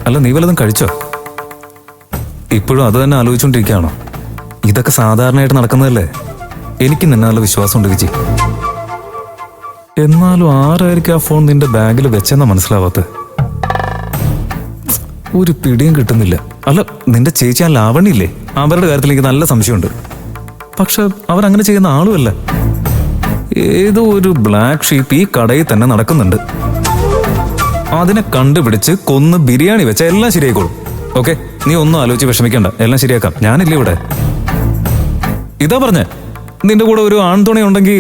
അല്ല, നീ വല്ലതും കഴിച്ചോ? ഇപ്പോഴും അത് തന്നെ ആലോചിച്ചുകൊണ്ടിരിക്കുകയാണോ? ഇതൊക്കെ സാധാരണയായിട്ട് നടക്കുന്നതല്ലേ. എനിക്ക് നിന്നെ നല്ല വിശ്വാസമുണ്ട് വിജി. എന്നാലും ആരായിരിക്കും ആ ഫോൺ നിന്റെ ബാഗിൽ വെച്ചെന്നാ മനസ്സിലാവാത്ത? ഒരു പിടിയും കിട്ടുന്നില്ല. അല്ല, നിന്റെ ചേച്ചി ആ ലാവണ്യില്ലേ, അവരുടെ കാര്യത്തിൽ എനിക്ക് നല്ല സംശയമുണ്ട്. പക്ഷെ അവരങ്ങനെ ചെയ്യുന്ന ആളുമല്ല. ഏതോ ഒരു ബ്ലാക്ക് ഷീപ്പ് ഈ കടയിൽ തന്നെ നടക്കുന്നുണ്ട്. അതിനെ കണ്ടുപിടിച്ച് കൊന്ന് ബിരിയാണി വെച്ച എല്ലാം ശരിയായിക്കോളും. ഓക്കെ, നീ ഒന്നും ആലോചിച്ച് വിഷമിക്കണ്ട, എല്ലാം ശരിയാക്കാം. ഞാനില്ലേ ഇവിടെ. ഇതാ പറഞ്ഞേ, നിന്റെ കൂടെ ഒരു ആൺതുണ ഉണ്ടെങ്കിൽ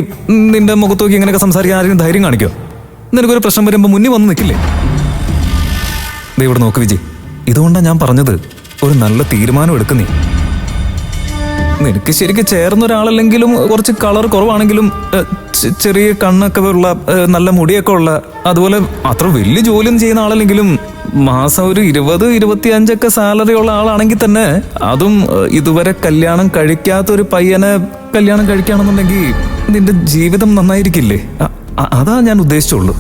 നിന്റെ മുഖത്ത് നോക്കി ഇങ്ങനെയൊക്കെ സംസാരിക്കാൻ ആരെങ്കിലും ധൈര്യം കാണിക്കോ? നിനക്കൊരു പ്രശ്നം വരുമ്പോൾ മുന്നിൽ വന്ന് നിൽക്കില്ലേ? ദേ ഇവിടെ നോക്ക് വിജി, ഇതുകൊണ്ടാണ് ഞാൻ പറഞ്ഞത്, ഒരു നല്ല തീരുമാനം എടുക്കുന്നേ. നിനക്ക് ശരിക്കും ചേർന്ന ഒരാളല്ലെങ്കിലും കുറച്ച് കളർ കുറവാണെങ്കിലും ചെറിയ കണ്ണൊക്കെ ഉള്ള, നല്ല മുടിയൊക്കെ ഉള്ള, അതുപോലെ അത്ര വലിയ ജോലിയൊന്നും ചെയ്യുന്ന ആളല്ലെങ്കിലും മാസം ഒരു 20-25 സാലറി ഉള്ള ആളാണെങ്കിൽ തന്നെ, അതും ഇതുവരെ കല്യാണം കഴിക്കാത്തൊരു പയ്യനെ കല്യാണം കഴിക്കുകയാണെന്നുണ്ടെങ്കിൽ നിന്റെ ജീവിതം നന്നായിരിക്കില്ലേ? അതാ ഞാൻ ഉദ്ദേശിച്ചുള്ളൂ.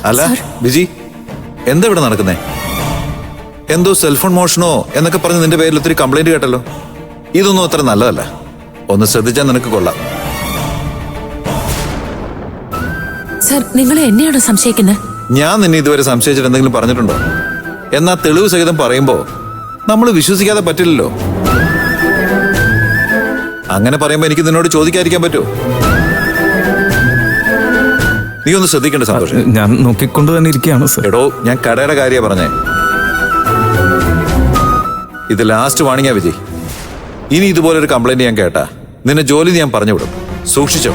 അല്ല വിജി, എന്താ ഇവിടെ നടക്കുന്നേ? എന്തോ സെൽഫോൺ മോഷണോ എന്നൊക്കെ പറഞ്ഞ് നിന്റെ പേരിൽ ഒത്തിരി കംപ്ലൈന്റ് കേട്ടല്ലോ. ഇതൊന്നും അത്ര നല്ലതല്ല. ഒന്ന് ശ്രദ്ധിച്ചാൽ നിനക്ക് കൊള്ളാം. സർ, നിങ്ങൾ എന്നെയാണോ സംശയിക്കുന്നത്? ഞാൻ നിന്നെ ഇതുവരെ സംശയിച്ചിട്ട് എന്തെങ്കിലും പറഞ്ഞിട്ടുണ്ടോ? എന്നാ തെളിവ് സഹിതം പറയുമ്പോ നമ്മൾ വിശ്വസിക്കാതെ പറ്റില്ലല്ലോ. അങ്ങനെ പറയുമ്പോ എനിക്ക് നിന്നോട് ചോദിക്കാതിരിക്കാൻ പറ്റുമോ? നീ ഒന്ന് ശ്രദ്ധിക്കേണ്ട സന്തോഷം. ഞാൻ നോക്കിക്കൊണ്ട് തന്നെ ഇരിക്കുകയാണ് സർ. എടോ, ഞാൻ കടയുടെ കാര്യ പറഞ്ഞേ. ഇത് ലാസ്റ്റ് വാണിങ്ങാ വിജയ്. ഇനി ഇതുപോലൊരു കംപ്ലൈന്റ് ഞാൻ കേട്ടാ നിന്നെ ജോലി ഞാൻ പറഞ്ഞുവിടും. സൂക്ഷിച്ചോ.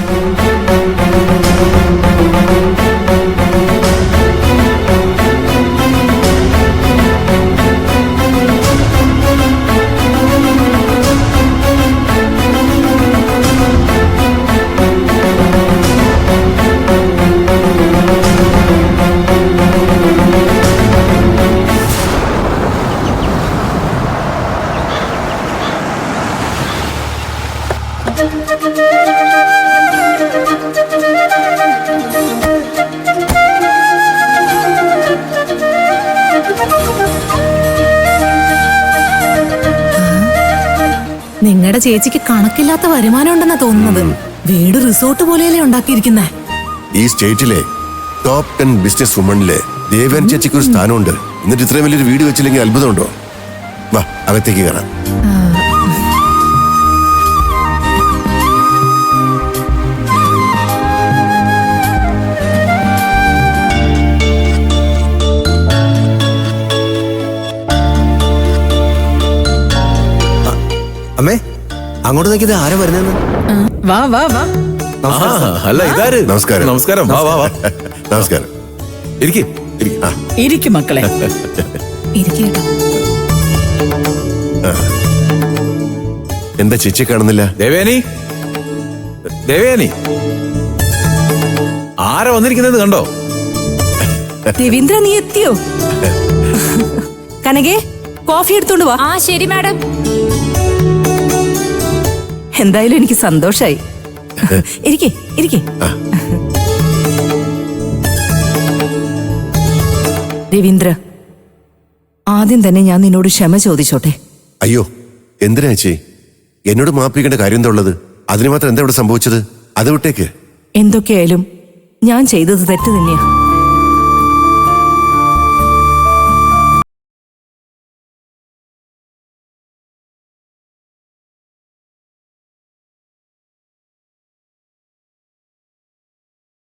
നിങ്ങളുടെ ചേച്ചിക്ക് കണക്കില്ലാത്ത വരുമാനം ഉണ്ടെന്നാ തോന്നുന്നത്. വീട് റിസോർട്ട് പോലെയല്ലേ ഉണ്ടാക്കിയിരിക്കുന്നേ. ഈ സ്റ്റേറ്റിലെ ടോപ്പ് 10 ബിസിനസ് വുമണിലെ ദേവൻ ചേച്ചിക്ക് ഒരു സ്ഥാനമുണ്ട്. എന്നിട്ട് ഇത്രയും വലിയൊരു വീട് വെച്ചില്ലെങ്കിൽ അത്ഭുതമുണ്ടോ? വാ, അകത്തേക്ക് കയറാം. അമ്മേ, അങ്ങോട്ട് നോക്കിയത് ആരാ വരുന്നെന്ന്? വാ വാ വാ. അല്ല, ഇതാര്? നമസ്കാരം. നമസ്കാരം. വാ വാ വാ. നമസ്കാരം. ഇരിക്കും മക്കളെ. എന്താ ചേച്ചി കാണുന്നില്ല? ദേവേനി, ദേവേനി, ആരാ വന്നിരിക്കുന്നത് കണ്ടോ? രവീന്ദ്ര, നീ എത്തിയോ? കനകേ, കോഫി എടുത്തോണ്ട് വാ. ആ ശരി മാഡം. എന്തായാലും എനിക്ക് സന്തോഷായി. ഇരിക്കേ ഇരിക്കേ. രവീന്ദ്ര, ആദ്യം തന്നെ ഞാൻ നിന്നോട് ക്ഷമ ചോദിച്ചോട്ടെ. അയ്യോ, എന്തിനാ ചേച്ചി എന്നോട് മാപ്പിക്കേണ്ട കാര്യം എന്താ ഉള്ളത്? അതിന് മാത്രം എന്താ ഇവിടെ സംഭവിച്ചത്? അത് വിട്ടേക്ക്. എന്തൊക്കെയായാലും ഞാൻ ചെയ്തത് തെറ്റ് തന്നെയാ.